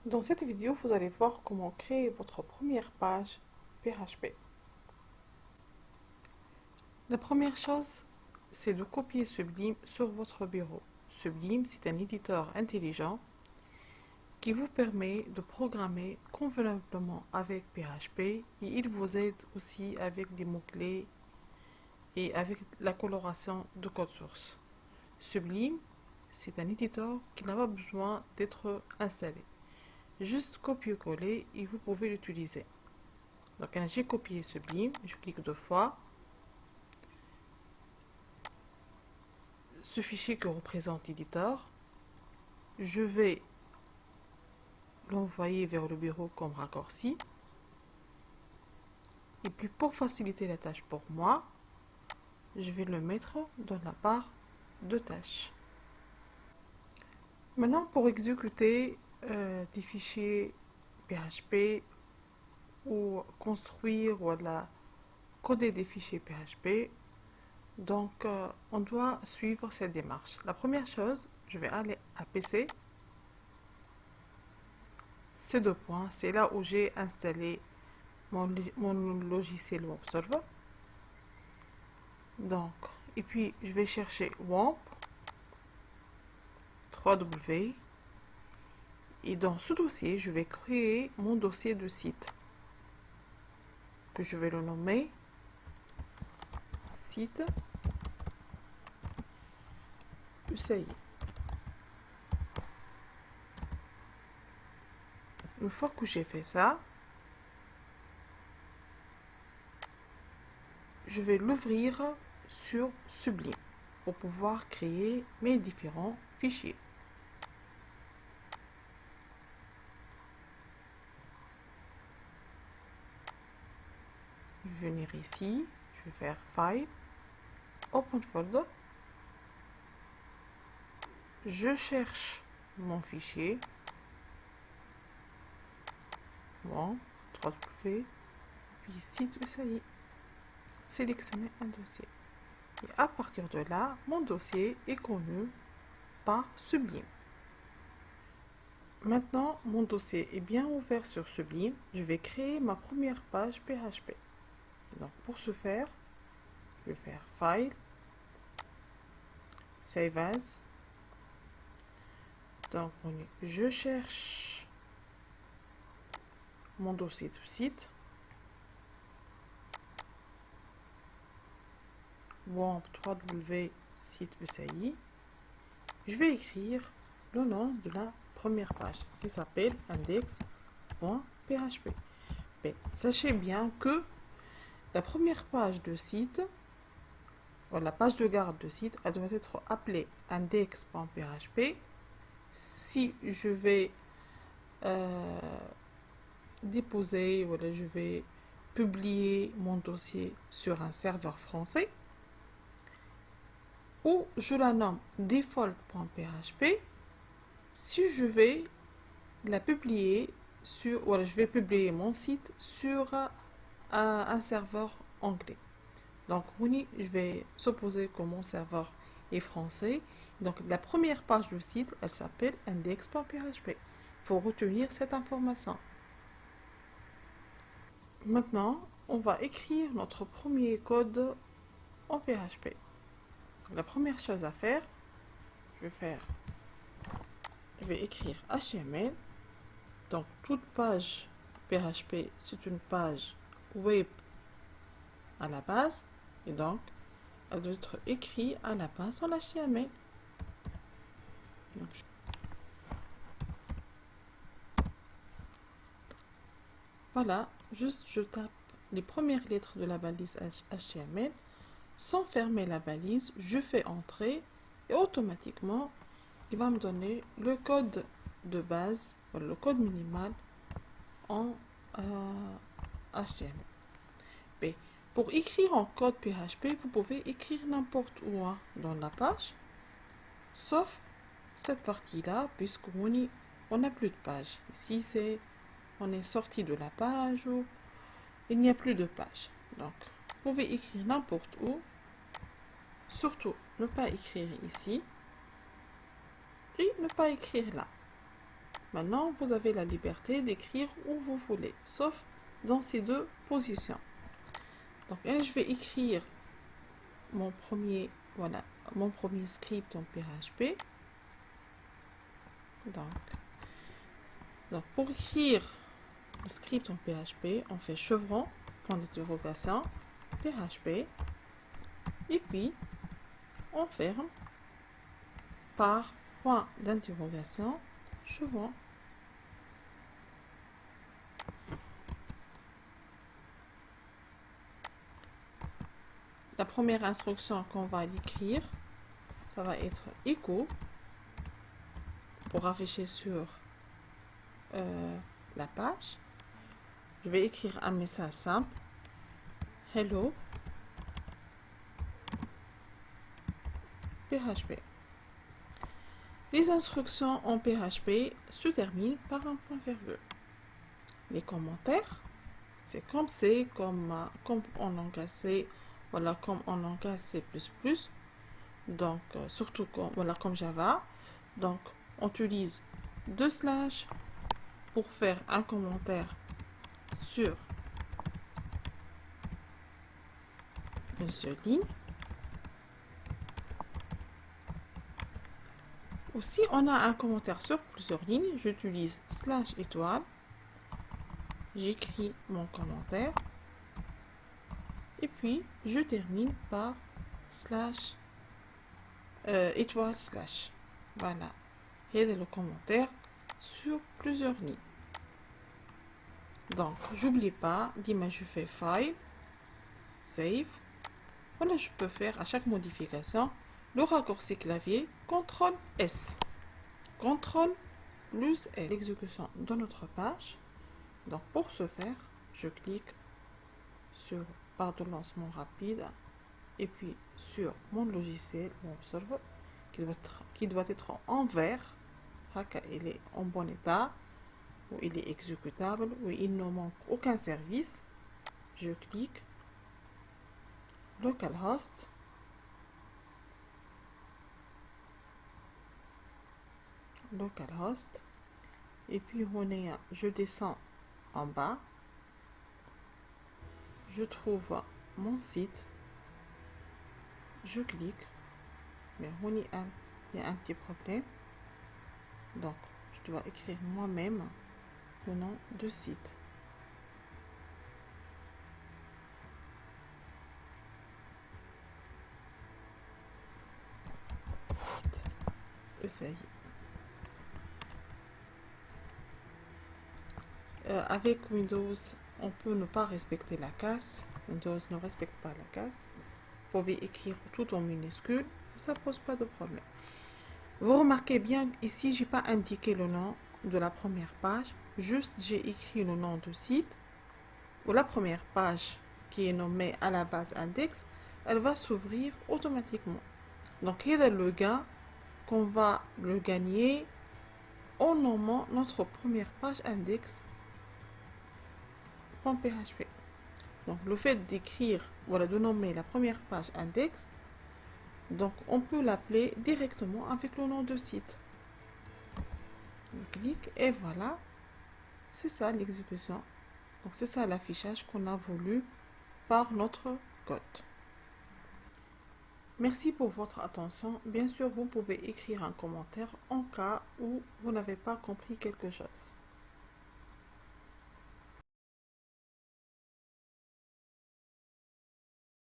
Dans cette vidéo, vous allez voir comment créer votre première page PHP. La première chose, c'est de copier Sublime sur votre bureau. Sublime, c'est un éditeur intelligent qui vous permet de programmer convenablement avec PHP et il vous aide aussi avec des mots-clés et avec la coloration de code source. Sublime, c'est un éditeur qui n'a pas besoin d'être installé. Juste copier-coller et vous pouvez l'utiliser. Donc j'ai copié Sublime, je clique deux fois. Ce fichier que représente l'éditeur, je vais l'envoyer vers le bureau comme raccourci. Et puis pour faciliter la tâche pour moi, je vais le mettre dans la barre de tâches. Maintenant pour exécuter des fichiers PHP ou construire ou coder des fichiers PHP, donc on doit suivre cette démarche. La première chose, je vais aller à PC. Ces deux points, c'est là où j'ai installé mon logiciel Web Server. Donc, et puis je vais chercher WAMP 3W et dans ce dossier, je vais créer mon dossier de site que je vais le nommer site UCI. Une fois que j'ai fait ça, je vais l'ouvrir sur Sublime pour pouvoir créer mes différents fichiers. Je vais venir ici, je vais faire File, Open Folder. Je cherche mon fichier. Bon, 3W, puis site UCI. Sélectionner un dossier. Et à partir de là, mon dossier est connu par Sublime. Maintenant, mon dossier est bien ouvert sur Sublime. Je vais créer ma première page PHP. Donc, pour ce faire, je vais faire File, Save As. Donc, je cherche mon dossier de site. WAMP 3W site UCI. Je vais écrire le nom de la première page qui s'appelle index.php. Sachez bien que la première page de site, ou la page de garde de site, elle doit être appelée index.php. Si je vais déposer, voilà, je vais publier mon dossier sur un serveur français, ou je la nomme default.php si je vais la publier sur, voilà, je vais publier mon site sur un serveur anglais. Donc, je vais supposer que mon serveur est français. Donc, la première page du site, elle s'appelle index.php. Il faut retenir cette information. Maintenant, on va écrire notre premier code en PHP. La première chose à faire, je vais écrire HTML. Donc, toute page PHP, c'est une page web à la base. Et donc, elle doit être écrite à la base en HTML. Donc, voilà, juste je tape les premières lettres de la balise HTML. Sans fermer la balise, je fais entrer et automatiquement, il va me donner le code de base, le code minimal en HTML. Pour écrire en code PHP, vous pouvez écrire n'importe où dans la page, sauf cette partie-là, puisqu'on n'a plus de page. Ici, on est sorti de la page ou il n'y a plus de page. Donc, vous pouvez écrire n'importe où, surtout ne pas écrire ici et ne pas écrire là. Maintenant, vous avez la liberté d'écrire où vous voulez, sauf dans ces deux positions. Donc, je vais écrire mon premier script en PHP. Donc pour écrire le script en PHP, on fait chevron, point d'interrogation, PHP, et puis on ferme par point d'interrogation, chevron. La première instruction qu'on va écrire, ça va être echo pour afficher sur la page. Je vais écrire un message simple. Hello PHP. Les instructions en PHP se terminent par un point virgule. Les commentaires, c'est comme C, comme en langage C, voilà, comme en langage C++, donc surtout comme Java. Donc on utilise 2 slash pour faire un commentaire sur une seule ligne. Ou si on a un commentaire sur plusieurs lignes, j'utilise slash étoile. J'écris mon commentaire. Et puis, je termine par slash étoile slash. Voilà. Et le commentaire sur plusieurs lignes. Donc, j'oublie pas, je fais file, save. Voilà, je peux faire à chaque modification le raccourci clavier CTRL S. CTRL plus L. L'exécution de notre page. Donc pour ce faire, je clique sur barre de lancement rapide et puis sur mon logiciel Webserver qui doit être en vert. Il est en bon état, où il est exécutable, où il ne manque aucun service. Je clique localhost. Localhost. Et puis je descends en bas. Je trouve mon site. Je clique. Mais il y a un petit problème. Donc, je dois écrire moi-même le nom de site. Site. ECI. Avec Windows, on peut ne pas respecter la case. Windows ne respecte pas la case. Vous pouvez écrire tout en minuscule, ça ne pose pas de problème. Vous remarquez bien, ici, je n'ai pas indiqué le nom de la première page. Juste, j'ai écrit le nom du site. Ou la première page qui est nommée à la base index, elle va s'ouvrir automatiquement. Donc, il y a le gain qu'on va le gagner en nommant notre première page index.php. Donc, le fait d'écrire, voilà, de nommer la première page index, donc on peut l'appeler directement avec le nom de site. On clique et voilà, c'est ça l'exécution. Donc, c'est ça l'affichage qu'on a voulu par notre code. Merci pour votre attention. Bien sûr, vous pouvez écrire un commentaire en cas où vous n'avez pas compris quelque chose.